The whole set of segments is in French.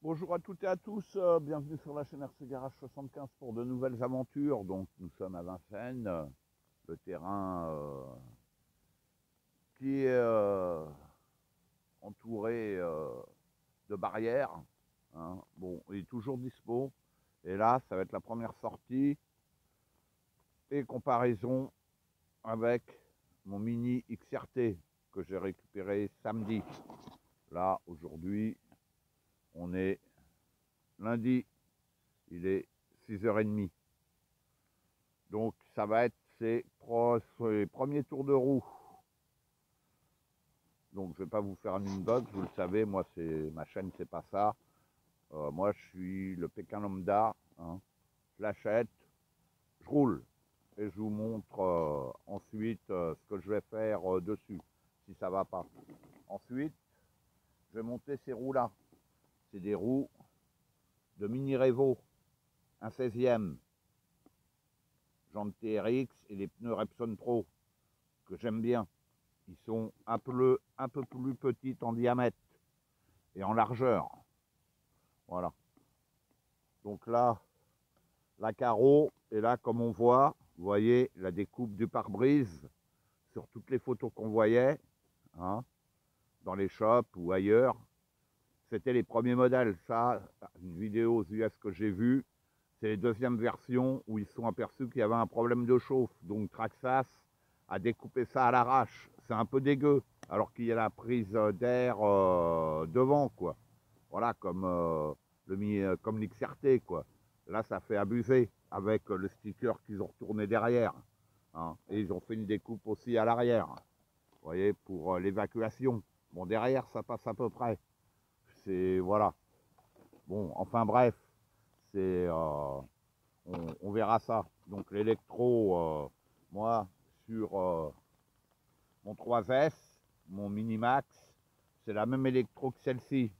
Bonjour à toutes et à tous, bienvenue sur la chaîne RC Garage 75 pour de nouvelles aventures. Donc nous sommes à Vincennes, le terrain qui est entouré de barrières, hein. Bon, il est toujours dispo, et là ça va être la première sortie et comparaison avec mon Mini XRT que j'ai récupéré samedi. Là aujourd'hui on est lundi, il est 6h30. Donc ça va être ses premiers tours de roue. Donc je ne vais pas vous faire une inbox, vous le savez, moi c'est ma chaîne, c'est pas ça. Moi je suis le Pékin lambda, hein. Je l'achète, je roule et je vous montre ensuite ce que je vais faire dessus, si ça va pas. Ensuite, je vais monter ces roues là. C'est des roues de Mini Revo, un 16e. Jantes TRX et les pneus Repson Pro que j'aime bien. Ils sont un peu plus petits en diamètre et en largeur. Voilà. Donc là, la carreau, et là, comme on voit, vous voyez la découpe du pare-brise sur toutes les photos qu'on voyait, hein, dans les shops ou ailleurs. C'était les premiers modèles. Ça, une vidéo aux US que j'ai vue, c'est les deuxièmes versions où ils se sont aperçus qu'il y avait un problème de chauffe. Donc Traxxas a découpé ça à l'arrache. C'est un peu dégueu, alors qu'il y a la prise d'air devant, quoi. Voilà, comme comme l'XRT, quoi. Là, ça fait abuser avec le sticker qu'ils ont retourné derrière, hein. Et ils ont fait une découpe aussi à l'arrière, vous voyez, pour l'évacuation. Bon, derrière, ça passe à peu près. C'est, voilà. Bon, enfin bref, c'est... on verra ça. Donc l'électro, moi, sur mon 3S, mon Minimax, c'est la même électro que celle-ci.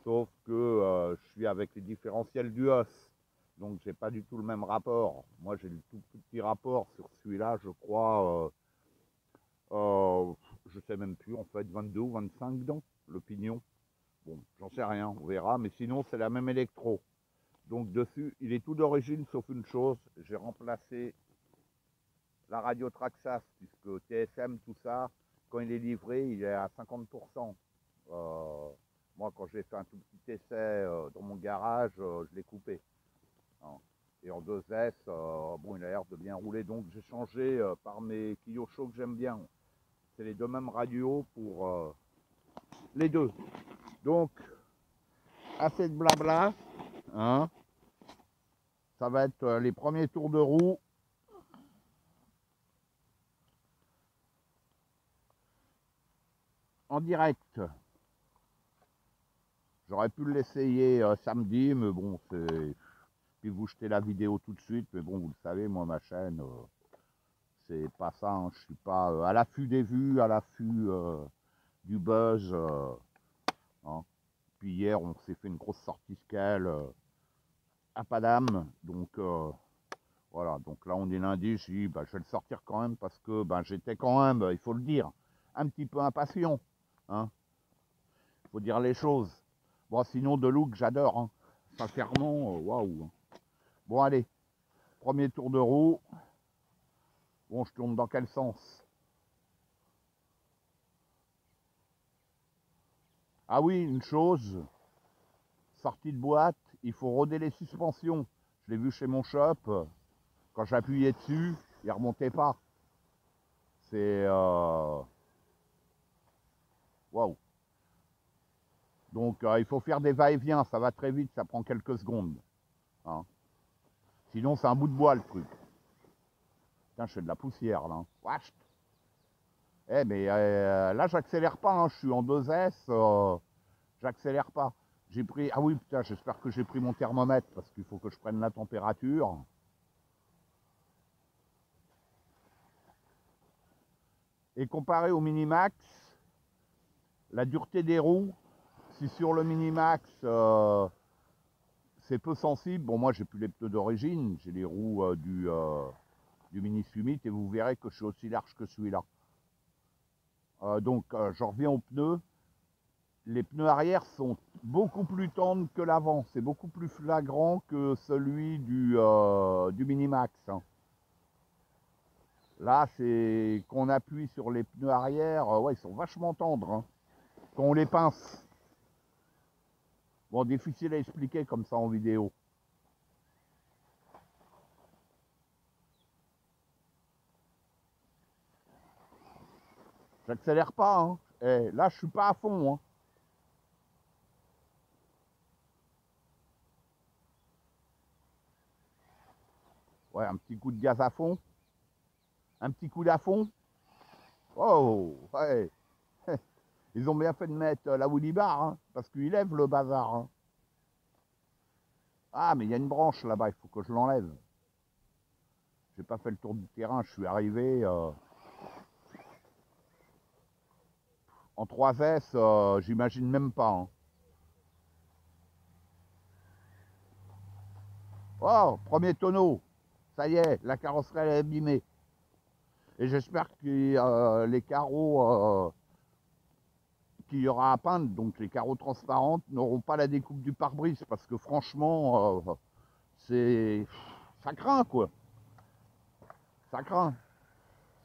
Sauf que je suis avec les différentiels du os. Donc j'ai pas du tout le même rapport. Moi j'ai le tout petit rapport sur celui-là, je crois, je sais même plus, en fait 22 ou 25 dents, le pignon. Bon, j'en sais rien, on verra, mais sinon c'est la même électro. Donc dessus, il est tout d'origine sauf une chose, j'ai remplacé la radio Traxxas, puisque TSM, tout ça, quand il est livré, il est à 50%. Moi, quand j'ai fait un tout petit essai dans mon garage, je l'ai coupé, hein. Et en 2S, bon, il a l'air de bien rouler. Donc, j'ai changé par mes Kyosho que j'aime bien. C'est les deux mêmes radios pour les deux. Donc, assez de blabla, hein. Ça va être les premiers tours de roue. En direct. J'aurais pu l'essayer samedi, mais bon, c'est... Puis vous jetez la vidéo tout de suite, mais bon, vous le savez, moi, ma chaîne, c'est pas ça, hein. Je suis pas à l'affût des vues, à l'affût du buzz, hein. Puis hier, on s'est fait une grosse sortie scale à Padam, donc voilà. Donc là, on est lundi, je dis, bah, je vais le sortir quand même, parce que bah, j'étais quand même, il faut le dire, un petit peu impatient, hein. Il faut dire les choses. Bon, sinon, de look, j'adore, hein. Sincèrement, waouh. Bon, allez, premier tour de roue. Bon, je tourne dans quel sens? Ah oui, une chose, sortie de boîte, il faut roder les suspensions. Je l'ai vu chez mon shop, quand j'appuyais dessus, il ne remontait pas. C'est... waouh. Donc, il faut faire des va-et-vient, ça va très vite, ça prend quelques secondes, hein. Sinon, c'est un bout de bois, le truc. Putain, je fais de la poussière, là. Wesh. Eh, mais là, j'accélère pas, hein. Je suis en 2S, j'accélère pas. J'ai pris... Ah oui, putain, j'espère que j'ai pris mon thermomètre, parce qu'il faut que je prenne la température. Et comparé au Minimax, la dureté des roues, si sur le Minimax, c'est peu sensible. Bon, moi, j'ai plus les pneus d'origine, j'ai les roues du Mini Summit, et vous verrez que je suis aussi large que celui-là. Donc, j'en reviens aux pneus. les pneus arrière sont beaucoup plus tendres que l'avant. C'est beaucoup plus flagrant que celui du Minimax, hein. Là, c'est qu'on appuie sur les pneus arrière, ouais, ils sont vachement tendres, hein, quand on les pince. Bon, difficile à expliquer comme ça en vidéo. J'accélère pas, hein. Eh, là, je suis pas à fond, hein. Ouais, un petit coup de gaz à fond. Un petit coup d'à fond. Oh, ouais. Ils ont bien fait de mettre la Woody Bar, hein, parce qu'il lève le bazar, hein. Ah, mais il y a une branche là-bas, il faut que je l'enlève. J'ai pas fait le tour du terrain, je suis arrivé en 3S, j'imagine même pas, hein. Oh, premier tonneau. Ça y est, la carrosserie est abîmée. Et j'espère que les carreaux qu'il y aura à peindre, donc les carreaux transparents, n'auront pas la découpe du pare-brise, parce que franchement, ça craint, quoi. Ça craint.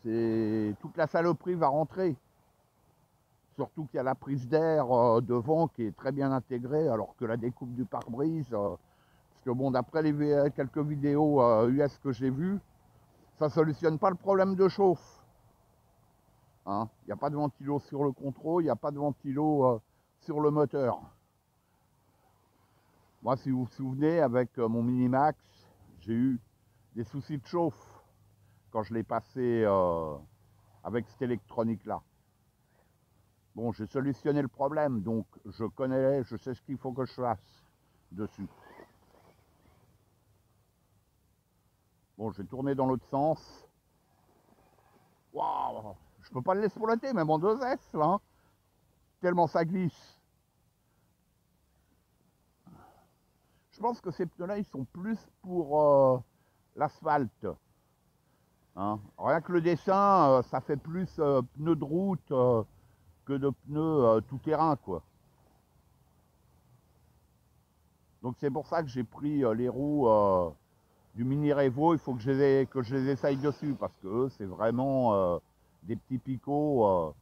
Toute la saloperie va rentrer. Surtout qu'il y a la prise d'air devant qui est très bien intégrée, alors que la découpe du pare-brise, parce que bon, d'après quelques vidéos US que j'ai vues, ça ne solutionne pas le problème de chauffe. Hein, il n'y a pas de ventilo sur le contrôle, il n'y a pas de ventilo sur le moteur. Moi, si vous vous souvenez, avec mon Minimax, j'ai eu des soucis de chauffe quand je l'ai passé avec cette électronique-là. Bon, j'ai solutionné le problème, donc je sais ce qu'il faut que je fasse dessus. Bon, je vais tourner dans l'autre sens. Waouh, je peux pas le laisser exploiter, même en 2S, là, hein, tellement ça glisse. Je pense que ces pneus-là, ils sont plus pour l'asphalte. Hein. Rien que le dessin, ça fait plus pneus de route que de pneus tout-terrain, quoi. Donc c'est pour ça que j'ai pris les roues du Mini Revo. Il faut que je les essaye dessus, parce que eux, c'est vraiment des petits picots.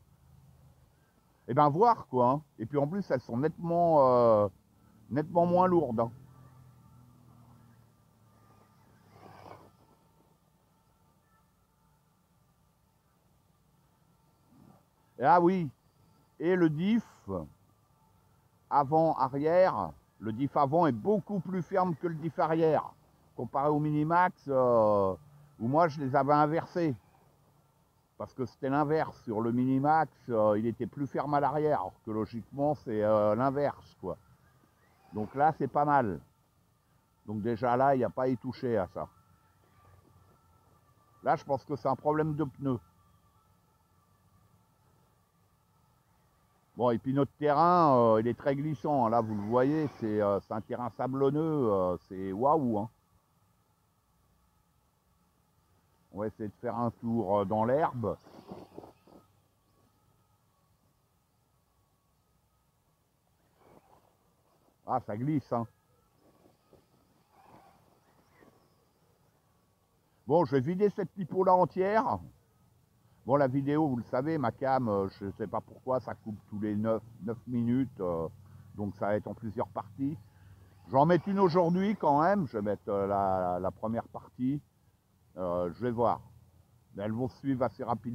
Et ben voir, quoi. Hein. Et puis en plus, elles sont nettement moins lourdes. Hein. Et, ah oui, et le diff avant-arrière, le diff avant est beaucoup plus ferme que le diff arrière, comparé au Minimax, où moi je les avais inversés. Parce que c'était l'inverse. Sur le Minimax, il était plus ferme à l'arrière, alors que logiquement c'est l'inverse, quoi. Donc là, c'est pas mal. Donc déjà là, il n'y a pas à y toucher à ça. Là, je pense que c'est un problème de pneus. Bon, et puis notre terrain, il est très glissant. Là, vous le voyez, c'est un terrain sablonneux. C'est waouh, hein. On va essayer de faire un tour dans l'herbe. Ah, ça glisse, hein. Bon, je vais vider cette pipeau-là entière. Bon, la vidéo, vous le savez, ma cam, je ne sais pas pourquoi, ça coupe tous les 9 minutes. Donc ça va être en plusieurs parties. Je vais en mettre une aujourd'hui quand même. Je vais mettre la première partie. Je vais voir. Mais elles vont suivre assez rapidement.